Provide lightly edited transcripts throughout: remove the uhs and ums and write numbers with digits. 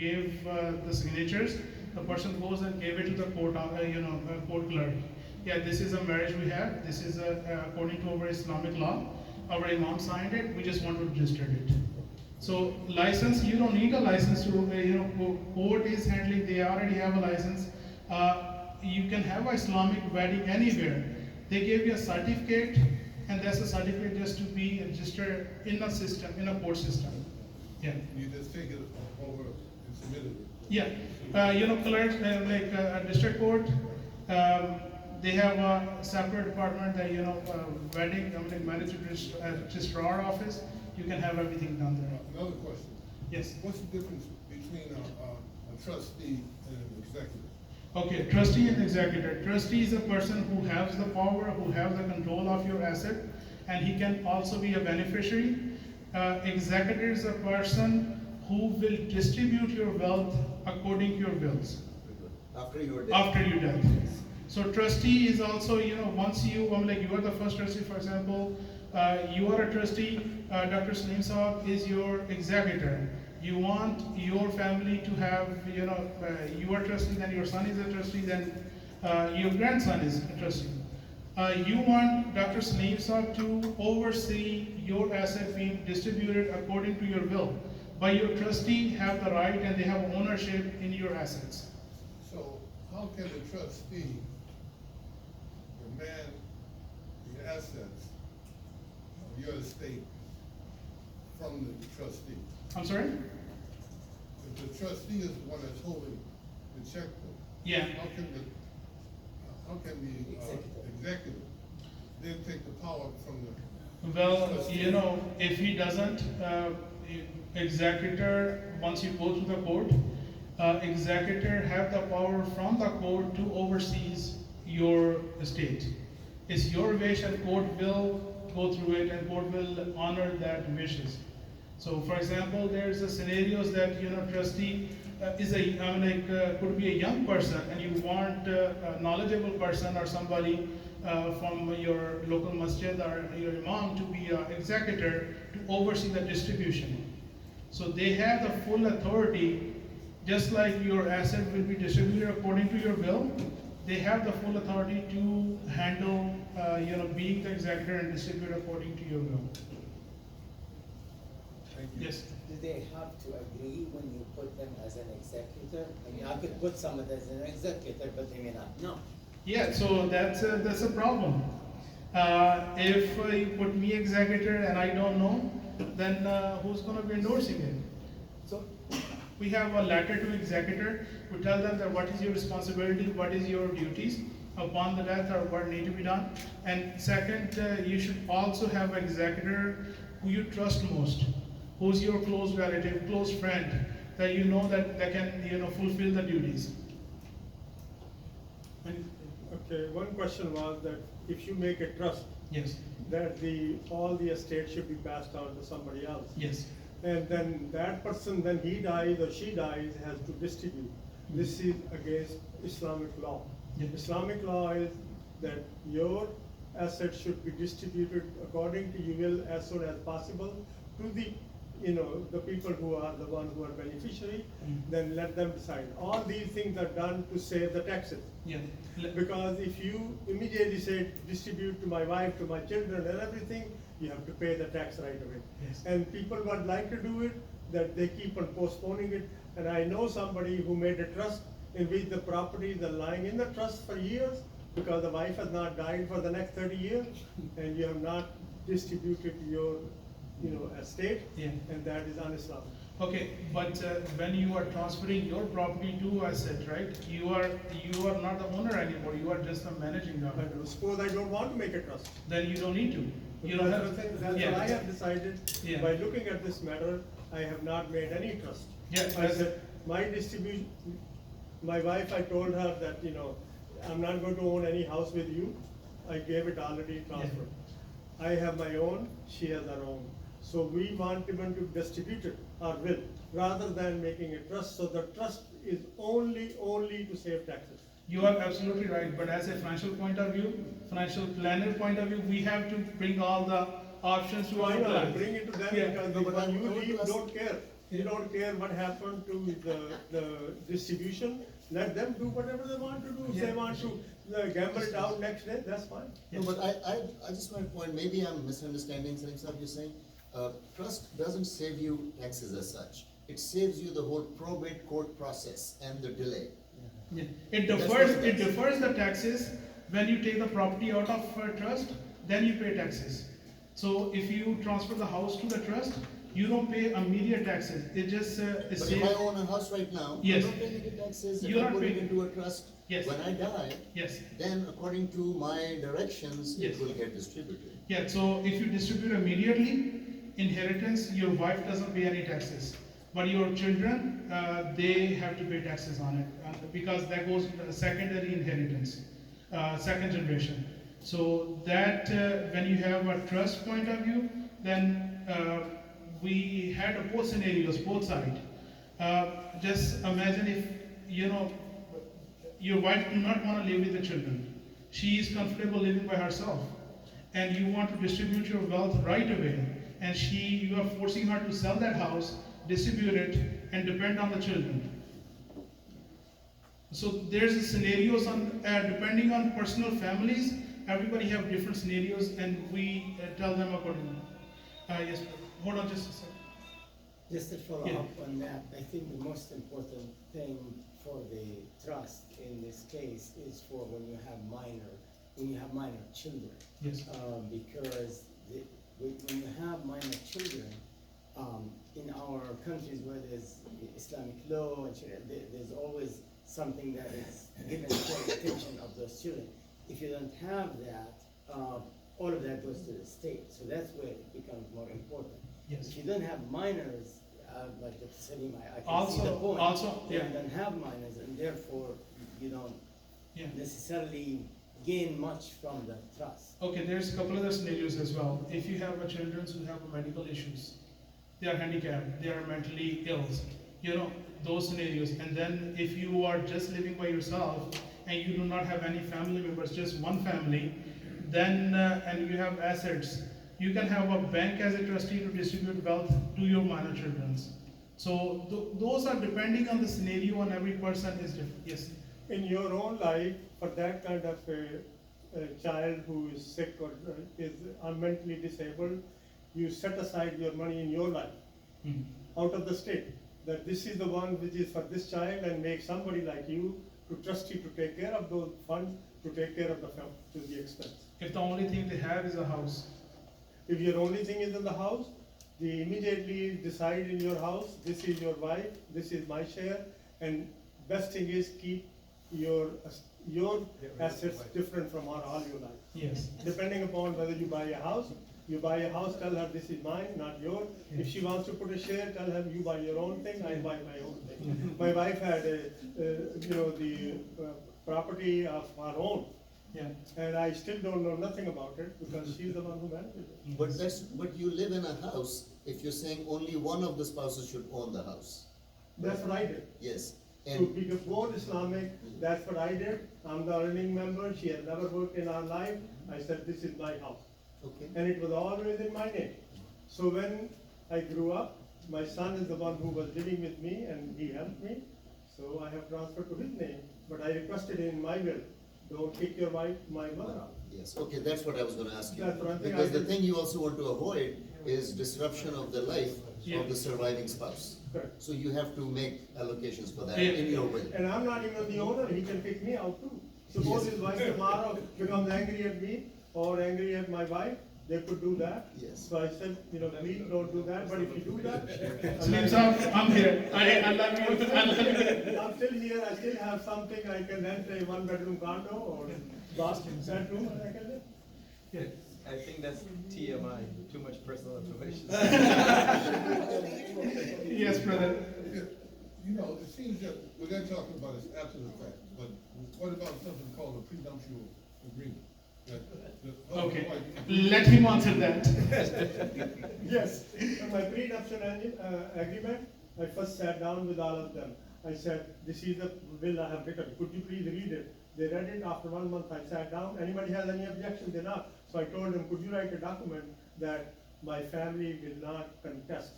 gave the signatures. The person goes and gave it to the court, court clerk. Yeah, this is a marriage we have. This is according to our Islamic law. Our imam signed it. We just want to register it. So license, you don't need a license to, court is handling, they already have a license. You can have a Islamic wedding anywhere. They give you a certificate, and that's a certificate just to be registered in a system, in a court system. Yeah. You just take it over and submit it. Yeah. Clerks, like a district court, they have a separate department that, wedding, marriage registrar office. You can have everything done there. Another question. Yes. What's the difference between a trustee and an executive? Okay, trustee and executor. Trustee is a person who has the power, who has the control of your asset, and he can also be a beneficiary. Executor is a person who will distribute your wealth according to your wills. After your death. After your death. So trustee is also, once you, you are the first trustee, for example, you are a trustee, Dr. Salim Saab is your executor. You want your family to have, you are trustee, then your son is a trustee, then your grandson is a trustee. You want Dr. Salim Saab to oversee your asset being distributed according to your will. But your trustee have the right and they have ownership in your assets. So how can the trustee demand the assets of your estate from the trustee? I'm sorry? If the trustee is the one that's holding the checkbook, Yeah. how can the executive then take the power from the Well, trustee? if he doesn't, executor, once you go to the court, executor have the power from the court to oversees your estate. It's your wish and court will go through it and court will honor that wishes. So for example, there's a scenarios that, trustee is could be a young person and you want a knowledgeable person or somebody from your local masjid or your imam to be an executor to oversee the distribution. So they have the full authority, just like your asset will be distributed according to your will, they have the full authority to handle, being the executor and distribute according to your will. Thank you. Yes. Do they have to agree when you put them as an executor? I mean, I could put someone as an executor, but they may not know. Yeah, so that's a problem. If you put me executor and I don't know, then who's going to be endorsing it? So we have a letter to executor. We tell them that what is your responsibility, what is your duties upon the death or what need to be done. And second, you should also have an executor who you trust most, who's your close relative, close friend, that you know that they can fulfill the duties. Okay, one question was that if you make a trust, Yes. that all the estate should be passed on to somebody else. Yes. And then that person, when he dies or she dies, has to distribute. This is against Islamic law. Yeah. Islamic law is that your assets should be distributed according to your will as soon as possible to the people who are the ones who are beneficiary, then let them decide. All these things are done to save the taxes. Yeah. Because if you immediately say distribute to my wife, to my children and everything, you have to pay the tax right away. Yes. And people would like to do it, that they keep on postponing it. And I know somebody who made a trust in which the properties are lying in the trust for years because the wife has not died for the next 30 years and you have not distributed your estate, Yeah. and that is un-Islamic. Okay, but when you are transferring your property to asset, right? You are not the owner anymore. You are just the managing But member. suppose I don't want to make a trust. Then you don't need to. You don't That's have. the thing, that's Yeah. what I have decided, Yeah. by looking at this matter, I have not made any trust. Yeah, I that's- said, my distribution, my wife, I told her that, I'm not going to own any house with you. I gave it already transferred. I have my own, she has her own. So we want even to distribute it, our will, rather than making a trust. So the trust is only to save taxes. You are absolutely right, but as a financial point of view, financial planner point of view, we have to bring all the options to Why our not plan. bring it to them, Yeah. because No, but when I you want to leave, ask- don't care. You don't care what happened to the distribution, let them do whatever they want to do. If they Yeah. want to gamble it out next day, that's fine. No, but I just want to point, maybe I'm misunderstanding something, sir, you're saying, trust doesn't save you taxes as such. It saves you the whole probate court process and the delay. Yeah. It That's defers, what it it does. defers the taxes. When you take the property out of trust, then you pay taxes. So if you transfer the house to the trust, you don't pay immediate taxes. It just But is if I saved. own a house right now, Yes. I'm not paying any taxes, if You're I not put it paying- into a trust, Yes. when I die, Yes. then according to my directions, Yes. it will get distributed. Yeah, so if you distribute immediately, inheritance, your wife doesn't pay any taxes. But your children, they have to pay taxes on it, because that goes to the secondary inheritance, second generation. So that, when you have a trust point of view, then we had both scenarios, both sides. Just imagine if, you know, your wife do not want to live with the children. She is comfortable living by herself. And you want to distribute your wealth right away. And you are forcing her to sell that house, distribute it, and depend on the children. So there's scenarios on, depending on personal families, everybody have different scenarios and we tell them accordingly. Yes, hold on just a second. Just to follow Yeah. up on that, I think the most important thing for the trust in this case is for when you have minor children. Yes. Because when you have minor children, in our countries where there's Islamic law and Sharia, there's always something that is given for the attention of those children. If you don't have that, all of that goes to the state, so that's where it becomes more important. Yes. If you don't have minors, like Dr. Salim, I can see the Also, point. yeah. You don't have minors, and therefore you don't Yeah. necessarily gain much from the trust. Okay, there's a couple other scenarios as well. If you have children who have medical issues, they are handicapped, they are mentally ill, you know, those scenarios. And then if you are just living by yourself and you do not have any family members, just one family, then, and you have assets, you can have a bank as a trustee to distribute wealth to your minor children. So those are depending on the scenario, and every person is different. Yes. In your own life, for that kind of a child who is sick or is mentally disabled, you set aside your money in your life, Mhm. out of the state, that this is the one which is for this child, and make somebody like you to trust you to take care of those funds, to take care of to the expense. If the only thing they have is a house. If your only thing is in the house, they immediately decide in your house, this is your wife, this is my share, and best thing is keep your assets different from all your life. Yes. Depending upon whether you buy a house, tell her this is mine, not yours. If she wants to put a share, tell her you buy your own thing, I buy my own thing. My wife had the property of her own, Yeah. and I still don't know nothing about it because she's the one who manages it. But you live in a house, if you're saying only one of the spouses should own the house. That's what I did. Yes, To and, be born Islamic, that's what I did. I'm the earning member, she had never worked in our life. I said, this is my house. okay, And it was always in my name. So when I grew up, my son is the one who was living with me and he helped me. So I have transferred to his name, but I requested in my will, don't kick your wife, my mother out. yes, okay, that's what I was gonna ask you. That's what I think Because I the did. thing you also want to avoid is disruption of the life Yeah. of the surviving spouse. Correct. So you have to make allocations for that Yeah. in your will. And I'm not even the owner, he can kick me out too. Suppose Yes. his wife tomorrow becomes angry at me or angry at my wife, they could do that. Yes. So I said, please don't do that, but if you do that. Salim Saab, I'm here. I love you. I love you. I'm still here, I still have something, I can rent a one-bedroom condo or last bedroom, and I can live. Yeah. I think that's TMI, too much personal information. Yes, brother. You know, it seems that what they're talking about is after the fact, but what about something called a prenuptial agreement? The husband Okay, and wife agree- let him answer that. Yes, in my prenuptial agreement, I first sat down with all of them. I said, this is the will I have written, could you please read it? They read it, after 1 month I sat down, anybody has any objection, they're not. So I told them, could you write a document that my family will not contest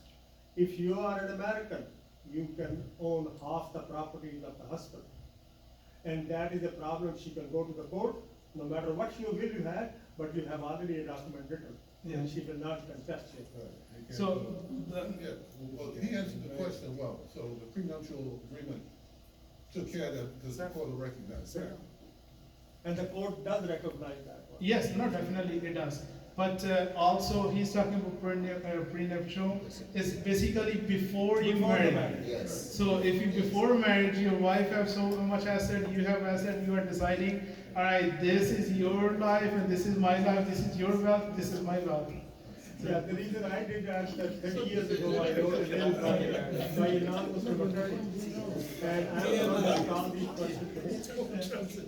If you are an American, you can own half the properties of the husband. And that is a problem, she can go to the court, no matter what your will you had, but you have already a document written, and Yeah. she will not contest it. So, Yeah, well, he answered the question well, so the prenuptial agreement took care of that, because the court will recognize that. And the court does recognize that one. yes, no, definitely it does. But also, he's talking about prenuptial, is basically before you Before the marry. marriage. Yes. So if you, before marriage, your wife have so much asset, you have asset, you are deciding, all right, this is your life and this is my life, this is your wealth, this is my wealth. Yeah, the reason I did that, 30 years ago, I wrote a will by a non-Muslim attorney. And I'm going to call these questions.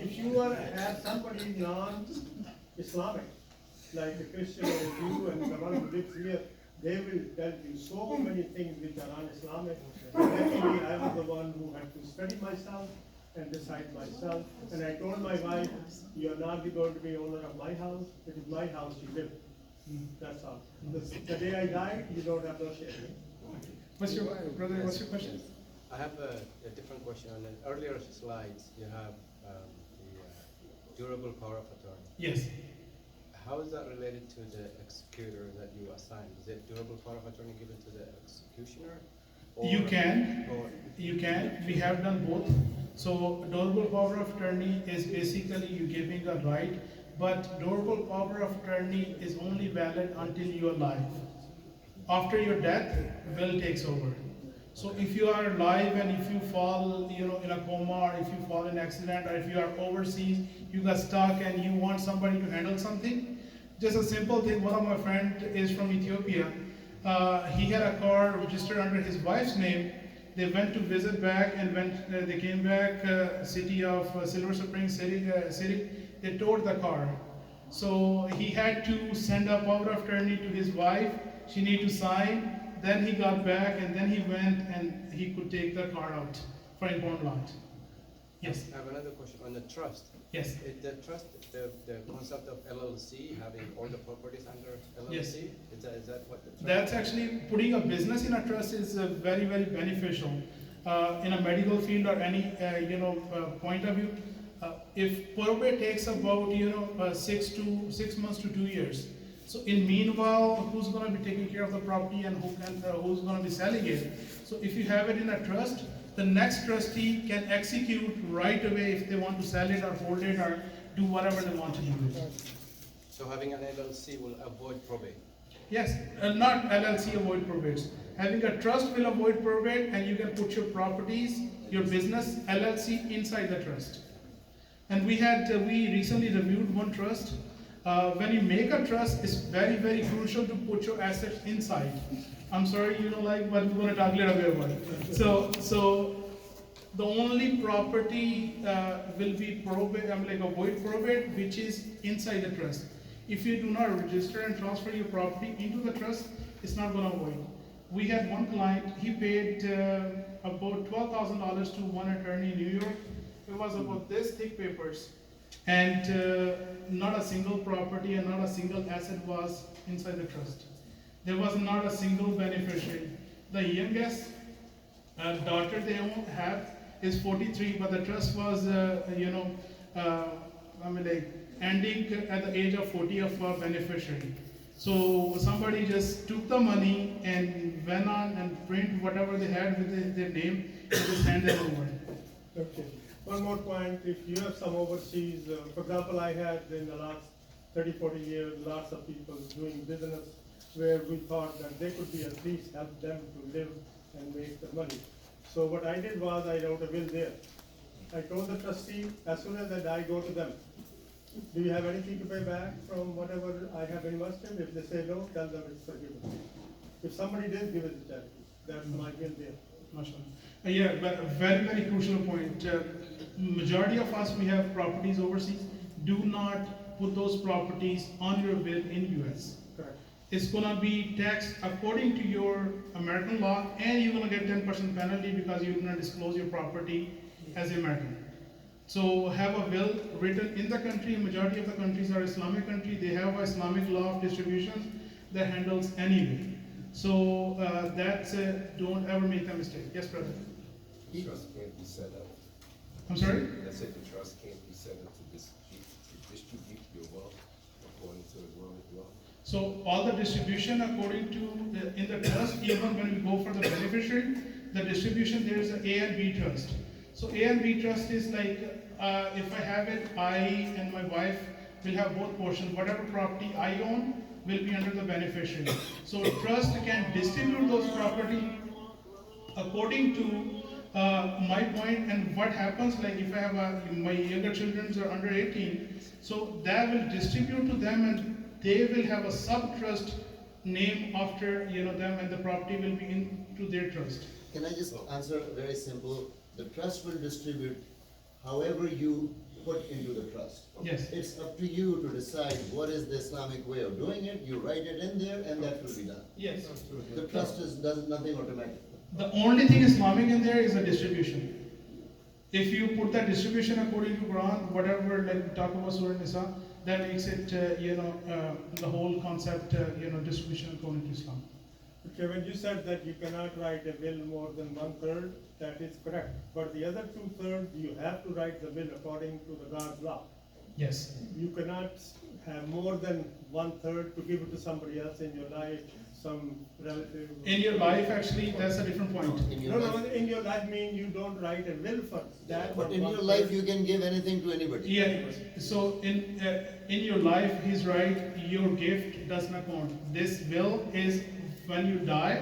If you have somebody non-Islamic, like a Christian or a Jew, and the one who lives here, they will tell you so many things which are un-Islamic. And actually, I was the one who had to study myself and decide myself. And I told my wife, you're not going to be owner of my house, it is my house you live. That's all. The day I die, you don't have no share. What's your, brother, what's your question? I have a different question. On the earlier slides, you have the durable power of attorney. Yes. How is that related to the executor that you assign? Is it durable power of attorney given to the executioner? You can. Or, You can, we have done both. So durable power of attorney is basically you giving a right, but durable power of attorney is only valid until you are alive. After your death, will takes over. So if you are alive and if you fall, in a coma, or if you fall in accident, or if you are overseas, you got stuck and you want somebody to handle something, just a simple thing. One of my friend is from Ethiopia. He had a car registered under his wife's name. They went to visit back, and when they came back, city of Silver Spring city, they towed the car. So he had to send a power of attorney to his wife. She need to sign. Then he got back, and then he went and he could take the car out for impound lot. Yes. I have another question on the trust. Yes. Is the trust, the concept of LLC, having all the properties under Yes. LLC? Is that what the trust? That's actually putting a business in a trust is very, very beneficial in a medical field or any point of view. If probate takes about 6 months to 2 years. So in meanwhile, who's going to be taking care of the property and who's going to be selling it? So if you have it in a trust, the next trustee can execute right away if they want to sell it or hold it or do whatever they want to do with it. So having an LLC will avoid probate. Yes, not LLC avoid probates. Having a trust will avoid probate, and you can put your properties, your business, LLC inside the trust. And we recently reviewed one trust. When you make a trust, it's very, very crucial to put your assets inside. I'm sorry, but we're going to talk a little bit about it. So the only property will be probate, avoid probate, which is inside the trust. If you do not register and transfer your property into the trust, it's not going to avoid. We had one client, he paid about $12,000 to one attorney in New York. It was about this thick papers. And not a single property and not a single asset was inside the trust. There was not a single beneficiary. The youngest daughter they have is 43, but the trust was, ending at the age of 40 of a beneficiary. So somebody just took the money and went on and print whatever they had with their name and just handed it over. Okay. One more point, if you have some overseas, for example, I had in the last 30, 40 years, lots of people doing business where we thought that they could be at least help them to live and make the money. So what I did was I wrote a will there. I told the trustee, as soon as I die, go to them. Do you have anything to pay back from whatever I have invested? If they say no, tell them it's forgiven. If somebody did, give it to charity. That's my will there. MashaAllah. Yeah, but a very, very crucial point. Majority of us, we have properties overseas. Do not put those properties on your will in US. Correct. It's gonna be taxed according to your American law, and you're gonna get 10% penalty because you're gonna disclose your property as American. So have a will written in the country. Majority of the countries are Islamic country. They have a Islamic law of distribution that handles any will. So that's don't ever make that mistake. Yes, brother. The trust can't be set up. I'm sorry. I said the trust can't be set up to distribute your wealth according to Islamic law. So all the distribution according to in the trust, even when we go for the beneficiary, the distribution there is a A and B trust. So A and B trust is like if I have it, I and my wife will have both portions. Whatever property I own will be under the beneficiary. So trust can distribute those property according to my point. And what happens, like if I have my younger children are under 18, so that will distribute to them and they will have a sub-trust name after them, and the property will be into their trust. Can I just answer very simple? The trust will distribute however you put into the trust. Yes. It's up to you to decide what is the Islamic way of doing it. You write it in there and that will be done. Yes. The trust does nothing automatically. The only thing Islamic in there is the distribution. If you put that distribution according to Quran, whatever, like we talk about Surah Nisa, that makes it, the whole concept, distribution according to Islam. Okay, when you said that you cannot write a will more than 1/3, that is correct. But the other 2/3, you have to write the will according to the God's law. Yes. You cannot have more than 1/3 to give it to somebody else in your life, some relative. In your life, actually, that's a different point. In your No, life, in your life mean you don't write a will for that. but in your life you can give anything to anybody. Yeah, so in your life, he's right, your gift does not count. This will is when you die,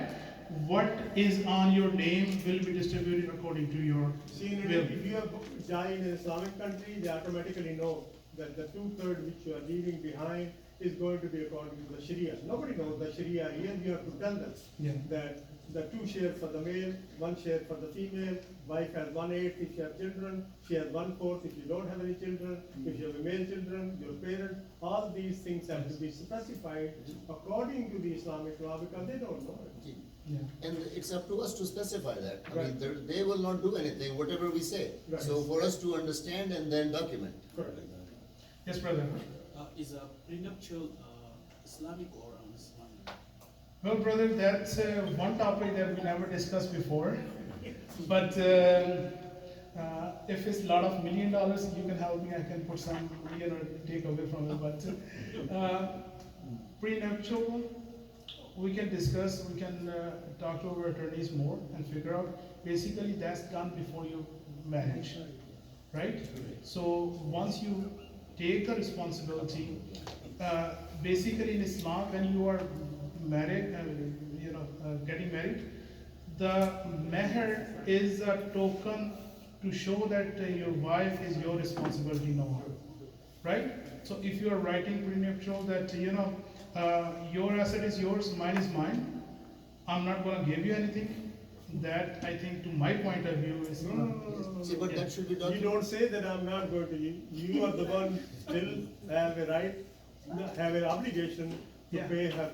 what is on your name will be distributed according to your See, will. if you die in an Islamic country, they automatically know that the 2/3 which you are leaving behind is going to be according to the Sharia. Nobody knows the Sharia here, you have to tell them Yeah. that the 2 shares for the male, 1 share for the female, wife has 1/8 if you have children, she has 1/4 if you don't have any children, if you have a male children, your parents, all these things have to be specified according to the Islamic law because they don't know it. Yeah. And it's up to us to specify that. I mean, Right. they will not do anything, whatever we say. Right. So for us to understand and then document. Correct. Yes, brother. Is a prenuptial Islamic or un-Islamic? Well, brother, that's one topic that we never discussed before. But if it's a lot of $1 million, you can help me. I can put some, take away from it. But prenuptial, we can discuss. We can talk to our attorneys more and figure out. Basically, that's done before your marriage, right? So once you take the responsibility, basically in Islam, when you are married, getting married, the meher is a token to show that your wife is your responsibility now, right? So if you are writing prenuptial that your asset is yours, mine is mine, I'm not going to give you anything. That I think, to my point of view, is No. See, but that should be You documented. don't say that I'm not going to, you are the one still have a right, have an obligation to Yeah. pay her.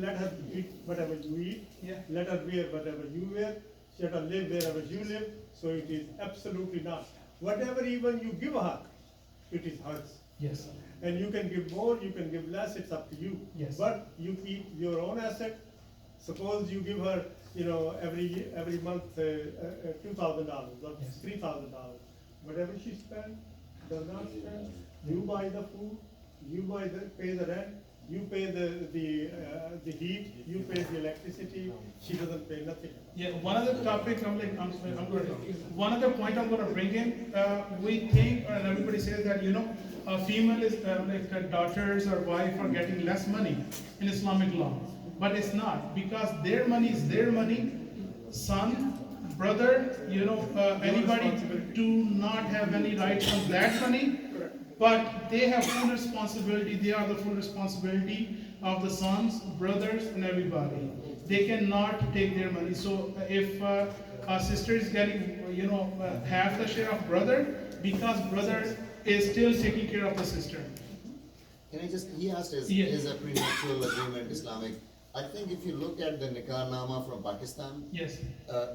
Let her eat whatever you eat, Yeah. let her wear whatever you wear, let her live wherever you live, so it is absolutely not. Whatever even you give her, it is hers. Yes. And you can give more, you can give less, it's up to you. Yes. But you keep your own asset. Suppose you give her, every month, $2,000 or Yes. $3,000. Whatever she spends, does not spend, you buy the food, you pay the rent, you pay the heat, you pay the electricity, she doesn't pay nothing. Yeah, one other topic, one other point I'm gonna bring in, we think, and everybody says that, a female is, like her daughters or wife are getting less money in Islamic law. But it's not, because their money is their money, son, brother, anybody do not have any rights on that money. But they have full responsibility, they are the full responsibility of the sons, brothers, and everybody. They cannot take their money. So if a sister is getting, half the share of brother, because brother is still taking care of the sister. Can I just, he asked, Yeah. is a prenuptial agreement Islamic? I think if you look at the Nikah Nama from Pakistan, Yes,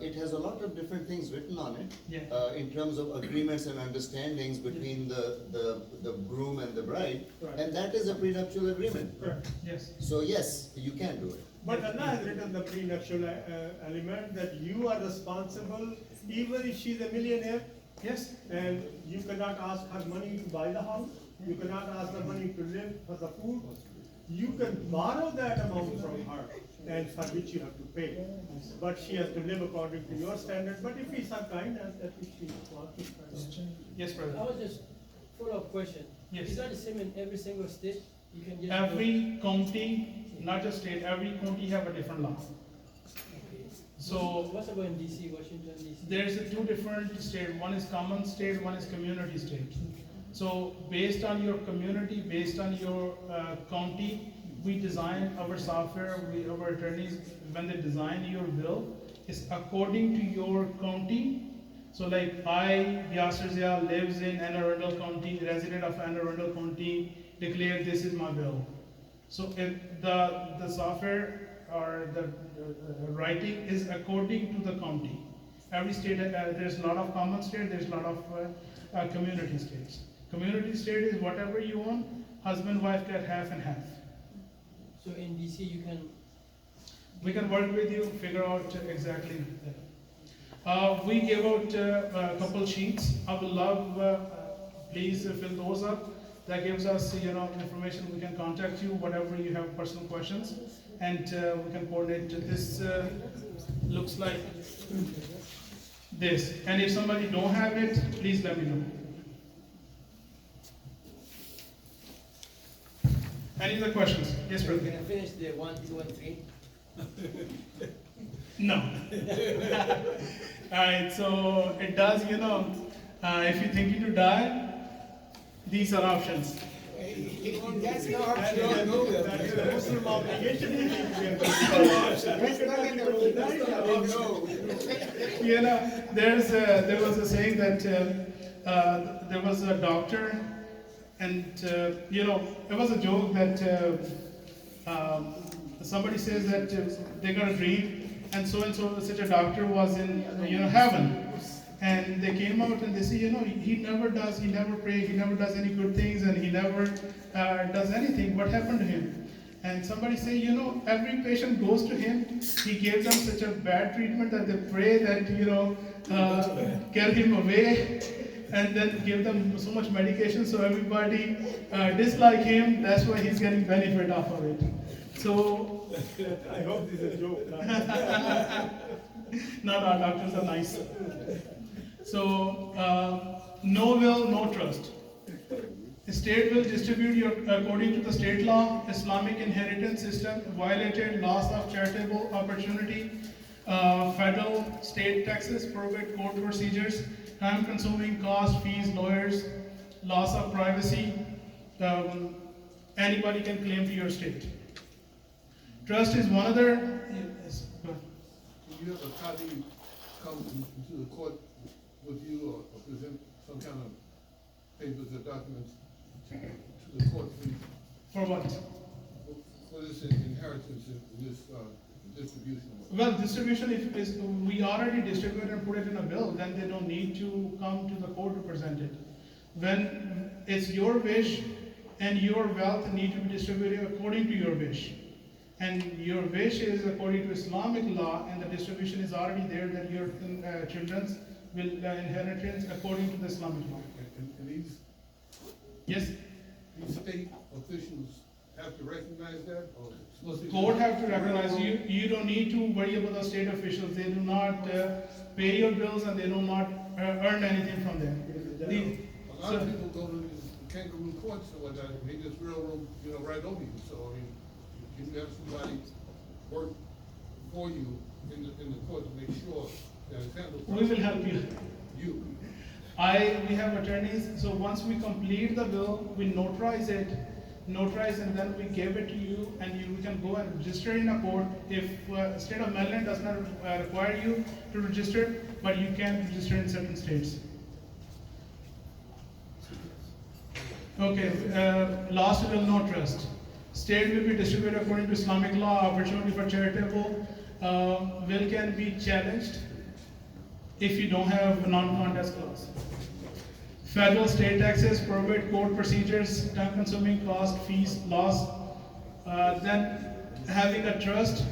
it has a lot of different things written on it. Yeah. In terms of agreements and understandings between the groom and the bride. Right. And that is a prenuptial agreement. Correct. yes. So yes, you can do it. But Allah has written the prenuptial element that you are responsible, even if she's a millionaire, Yes, and you cannot ask her money to buy the house, you cannot ask her money to live for the food. You can borrow that amount from her, and for which you have to pay. But she has to live according to your standard, but if it's her kindness, that if she wants to spend. yes, brother. I was just follow-up question. Yes. Is that the same in every single state? You can just. Every county, not just state, every county have a different law. Okay. So What about in DC, Washington DC? there's a two different states. One is common state, one is community state. So based on your community, based on your county, we design our software, our attorneys, when they design your bill, is according to your county. So like I, Yasser Zia, lives in Anne Arundel County, resident of Anne Arundel County, declare this is my bill. So if the software or the writing is according to the county. Every state, there's a lot of common state, there's a lot of community states. Community state is whatever you own, husband, wife get half and half. So in DC, you can. We can work with you, figure out exactly that. We gave out a couple sheets. I would love, please fill those up. That gives us, information. We can contact you, whatever you have personal questions, and we can coordinate. This looks like this. And if somebody don't have it, please let me know. Any other questions? Yes, We're brother. gonna finish the 1, 2, and 3. No. Alright, so it does, if you're thinking to die, these are options. That's not That is the Muslim obligation. There was a saying that there was a doctor, and it was a joke that somebody says that they got a dream, and so such a doctor was in heaven. And they came out and they say, he never prays, he never does any good things, and he never does anything. What happened to him? And somebody say, every patient goes to him, he gave them such a bad treatment that they pray that, get him away, and then give them so much medication, so everybody dislike him, that's why he's getting benefit off of it. So, I hope this is a joke. not our doctors are nice. So, no will, no trust. The state will distribute according to the state law, Islamic inheritance system, violated loss of charitable opportunity, federal, state taxes, probate court procedures, time consuming cost, fees, lawyers, loss of privacy. Anybody can claim to your state. Trust is one other. Yes, go ahead. Do you have a colleague come into the court with you or present some kind of papers or documents to the court For what? for this inheritance and this distribution? Well, distribution, if we already distribute and put it in a bill, then they don't need to come to the court to present it. When it's your wish and your wealth need to be distributed according to your wish. And your wish is according to Islamic law, and the distribution is already there that your children will inheritance according to the Islamic law. And these Yes, state officials have to recognize that, or? court have to recognize you. You don't need to worry about the state officials. They do not pay your bills, and they do not earn anything from them. A lot of people go to these kangaroo courts or whatnot, and they just railroad, right over you, so, I mean, can you have somebody work for you in the court to make sure that it's handled? We will help you. You. We have attorneys, so once we complete the bill, we notarize it, and then we give it to you, and we can go and register in a court. If state of Maryland does not require you to register, but you can register in certain states. Okay, last will no trust. State will be distributed according to Islamic law. Opportunity for charitable will can be challenged if you don't have a non-contest clause. Federal, state taxes, probate court procedures, time-consuming cost, fees, loss. Then having a trust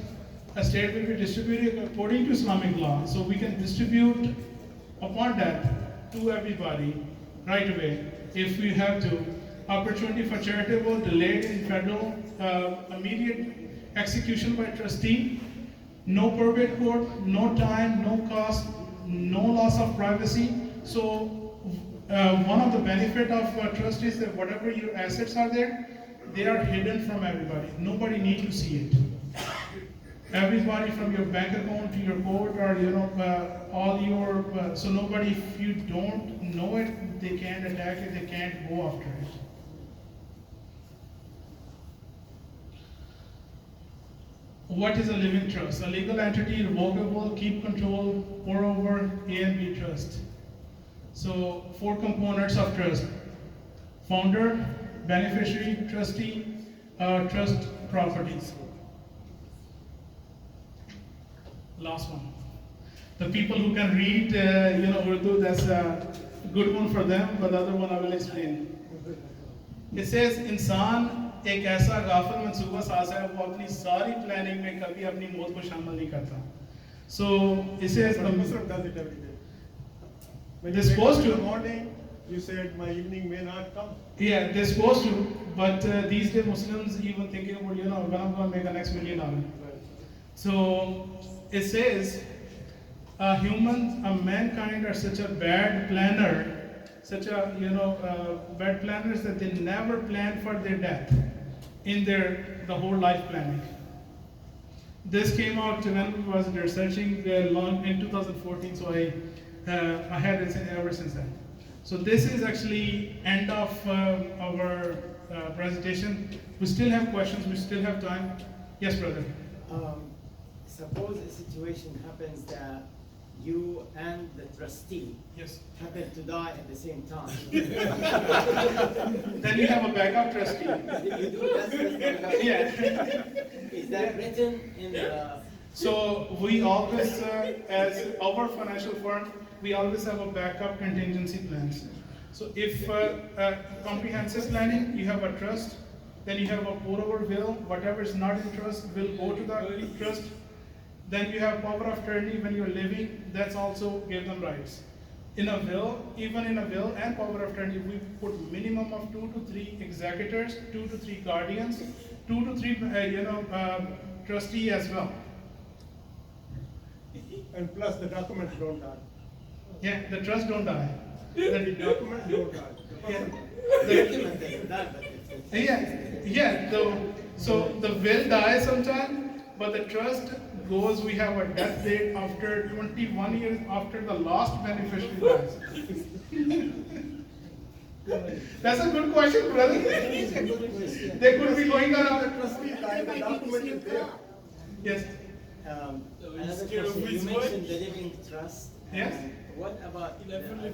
estate will be distributed according to Islamic law. So we can distribute upon death to everybody right away if we have to. Opportunity for charitable, delayed in federal, immediate execution by trustee, no probate court, no time, no cost, no loss of privacy. So one of the benefit of trust is that whatever your assets are there, they are hidden from everybody. Nobody need to see it. Everybody from your bank account to your court or all your so nobody, if you don't know it, they can't attack it, they can't go after it. What is a living trust? A legal entity, revocable, keep control, pour over, A and B trust. So 4 components of trust: founder, beneficiary, trustee, trust properties. Last one. The people who can read, Urdu, that's a good one for them, but the other one I will explain. It says, इंसान एक ऐसा गाफिल मंसूबा साज है वो अपनी सारी प्लानिंग में कभी अपनी मौत को शामिल नहीं करता. So it says But Muslim does it every day. When They're you wake up supposed in the to. morning, you said my evening may not come. Yeah, they're supposed to, but these days Muslims even thinking about when I'm going to make the next $1 million. So it says, mankind are such a bad planner, such a bad planners that they never plan for their death in the whole life planning. This came out when we was researching long in 2014, so I had it ever since then. So this is actually end of our presentation. We still have questions, we still have time. Yes, brother. Suppose a situation happens that you and the trustee Yes. happen to die at the same time. Then you have a backup trustee. You do that's Yeah. Is that written in the? So we always, as our financial firm, we always have a backup contingency plans. So if comprehensive planning, you have a trust, then you have a pour-over will, whatever is not in trust will go to the trust. Then you have power of attorney when you're living, that's also give them rights. In a will, even in a will and power of attorney, we put minimum of 2 to 3 executors, 2 to 3 guardians, 2 to 3 trustee as well. And plus the documents don't die. Yeah, the trust don't die. The documents don't die. Yeah. The document doesn't die, but it's. Yeah. So the will dies sometime, but the trust goes. We have a death date after 21 years after the last beneficiary dies. That's a good question, brother. They could be going around. The trustee died, the document is there. Yes. Another question, you mentioned the living trust. Yes. What about,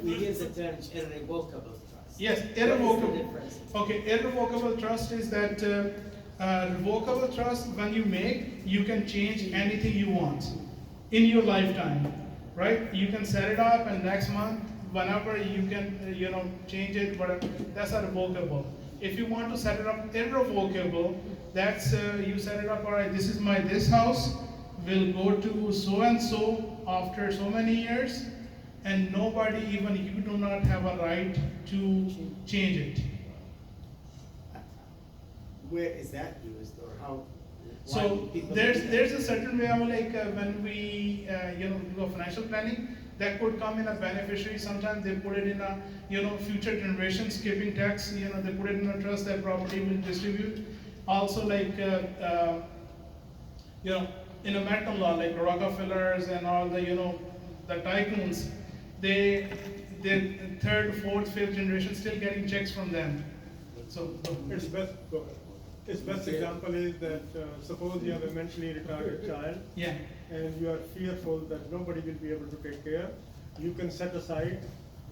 we use the term irrevocable trust? Yes, What is the irrevocable. difference? Okay, irrevocable trust is that revocable trust, when you make, you can change anything you want in your lifetime, right? You can set it up and next month, whenever you can, change it, whatever. That's a revocable. If you want to set it up irrevocable, that's you set it up. All right, this is this house will go to so and so after so many years, and nobody, even you, do not have a right to change it. Where is that used or how? why So do people there's do that? a certain way, when we do a financial planning, that could come in a beneficiary. Sometimes they put it in a future generation skipping tax. They put it in a trust that property will distribute. Also in American law, like Rockefellers and all the tycoons, their third, fourth, fifth generation still getting checks from them. So Its best, go ahead. Its best example is that suppose you have a mentally retarded child yeah. and you are fearful that nobody will be able to take care, you can set aside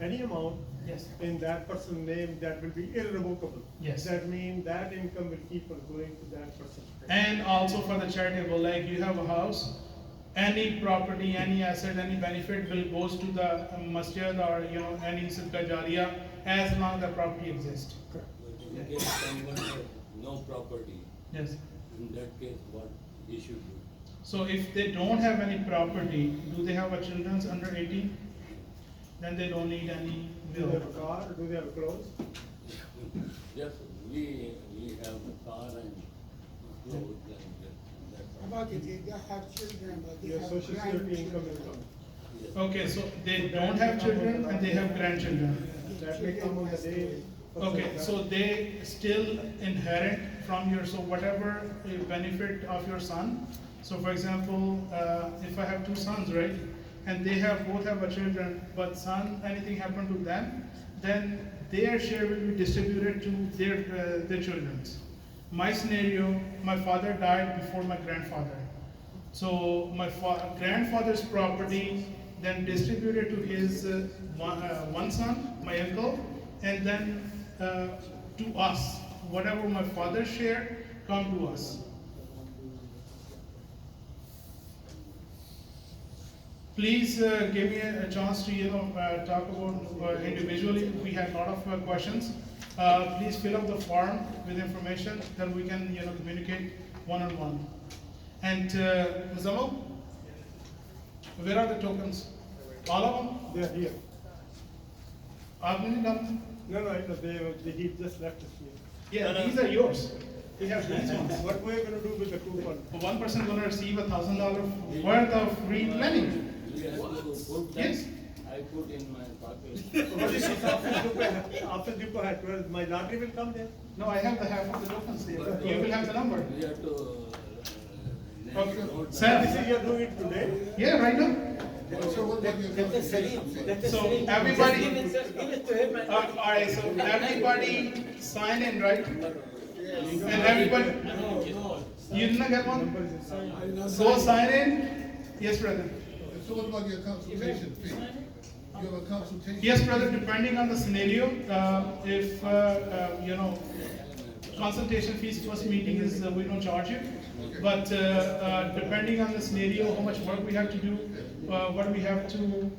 any amount Yes. in that person's name that will be irrevocable. Yes. That means that income will keep on going to that person. And also for the charitable, like you have a house, any property, any asset, any benefit will goes to the masjid or any Sadaqah Jariyah as long as the property exists. In case someone has no property, Yes. in that case, what he should do? So if they don't have any property, do they have a children's under 18? Then they don't need any Do they will. have a car, do they have clothes? Yes, we have a car and clothes and that. How about if they don't have children, but they Your have social security income grandchildren? income. Okay, so they don't have children and they have grandchildren. That may come on the day. Okay, so they still inherit from your, so whatever benefit of your son. So for example, if I have 2 sons, right? And they both have a children, but son, anything happened to them, then their share will be distributed to their children's. My scenario, my father died before my grandfather. So my grandfather's property then distributed to his one son, my uncle, and then to us. Whatever my father's share come to us. Please give me a chance to talk about individually. We had a lot of questions. Please fill up the form with information that we can communicate one-on-one. And Muzammil, where are the tokens? All of them? They're here. Aapne done? No, he just left us here. Yeah, these are yours. We have these ones. What we're gonna do with the coupon? One person gonna receive $1,000 worth of free lending. We have to put that, Yes. I put in my pocket. What is it after Dupa had 12, my lottery will come there? No, I have the half of the tokens there. But, You will have the number. We have to. Okay. note Sir, This is, you're doing it today? yeah, right now. So what about your Let us consultation? So Give everybody, it to him and. alright, so everybody sign in, right? And everybody, you didn't get one? Go sign in. Yes, brother. So what about your consultation fee? You have a consultation? Yes, brother, depending on the scenario, if, consultation fees, first meeting is, we don't charge you. But depending on the scenario, how much work we have to do, what we have to,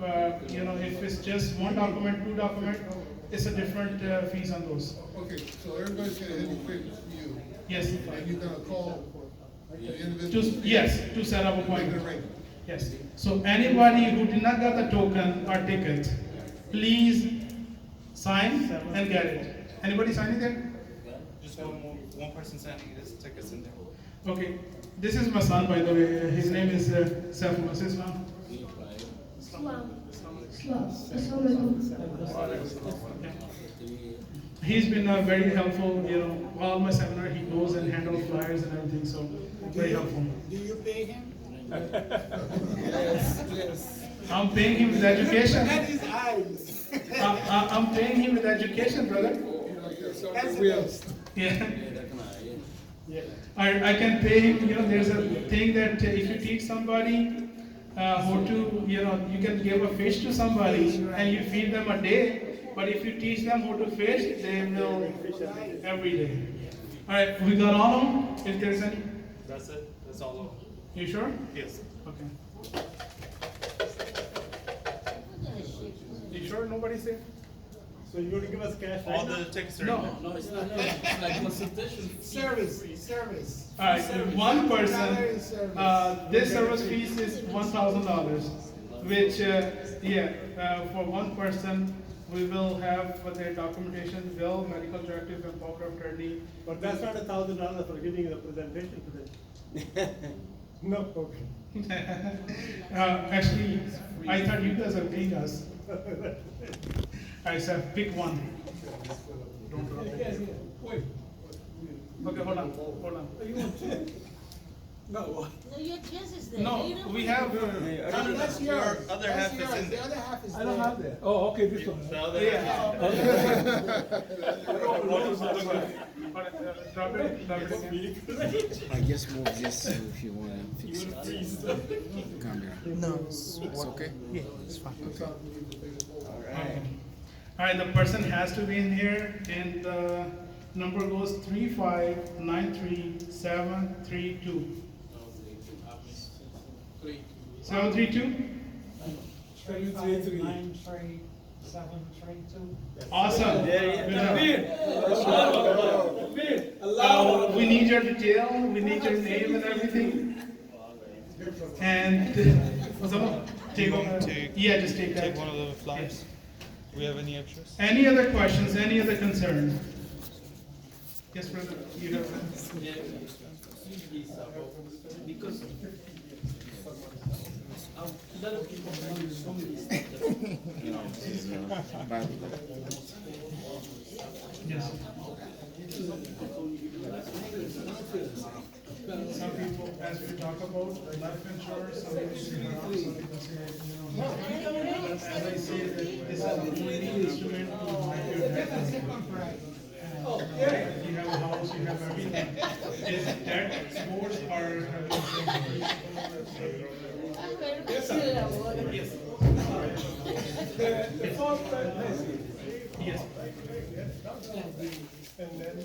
if it's just 1 document, 2 document, it's a different fees on those. Okay, so everybody's gonna have equipment for you, Yes. and you're gonna call the To, individual? yes, to set up Make an appointment. arrangement. Yes. So anybody who did not get the token or ticket, please sign and get it. Anybody signing there? Just one person signing this tickets in there. Okay. This is my son, by the way. His name is Saifullah. Say Islam. He's been very helpful. All my seminar he goes and handles flyers and everything. So very helpful. Do you pay him? Yes. I'm paying him with education. Look at his eyes. I'm paying him with education, brother. That's the best. Yeah. I can pay him, there's a thing that if you teach somebody how to, you can give a fish to somebody and you feed them a day, but if you teach them how to fish, they will every day. Alright, we got all of them, if there's any? That's it. That's all of them. You sure? Yes. Okay. You sure nobody's there? So you're gonna give us cash All right now? the tickets are in No. there. No, it's not, it's like consultation. Service. Alright, one person, Salary and service. this service fees is $1,000, which, for one person, we will have for their documentation, will, medical directive, and power of attorney. But that's not $1,000 for giving the presentation today. No, okay. Actually, I thought you guys are paying us. Alright, so pick one. Don't drop it. Wait, Okay, hold on. you want two? No. No, your chance is there. No, You don't we have- have, That's Your yours. other That's half is yours. in The there. other half is I don't there. have that. Oh, okay, this one. The other yeah. half. Drop it again. I just move this if you want to fix it. Camera. No, it's okay? Yeah, it's fine. Okay. Okay. Alright, the person has to be in here, and the number goes 3593732. 732? 35937332. Awesome. Good job. We need your detail, we need your name and everything. And someone take over. Yeah, just take that. Take one of the flyers. Do we have any extras? Any other questions, any other concern? Yes, brother, you have. Yeah, please, because a lot of people want so many stuff. Yes. Some people, as we talk about life insurance, some people say haram, some people say, but as I say, that this is a only instrument to have your death. You have a house, you have everything. Is that sports are? Yes. The fourth prize. Yes. And then,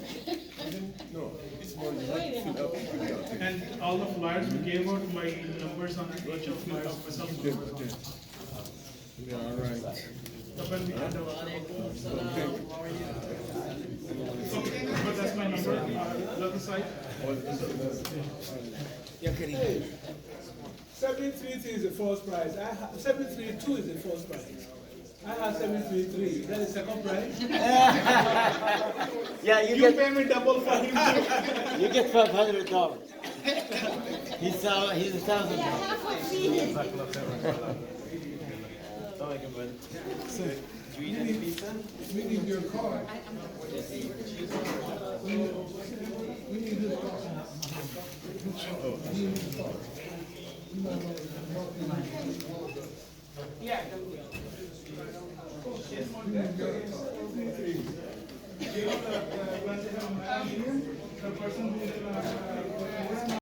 No, it's more like fill up without it. And all the flyers we gave out, my numbers on each of my myself. Yeah, all right. When we had okay, but that's my number, the other side. Yeah, Karim. 733 is the first prize. 732 is the first prize. I have 733. Is that the second prize? Yeah, You pay me double for him too. you get $500. He's $1,000. We need your card. We need this card. The person who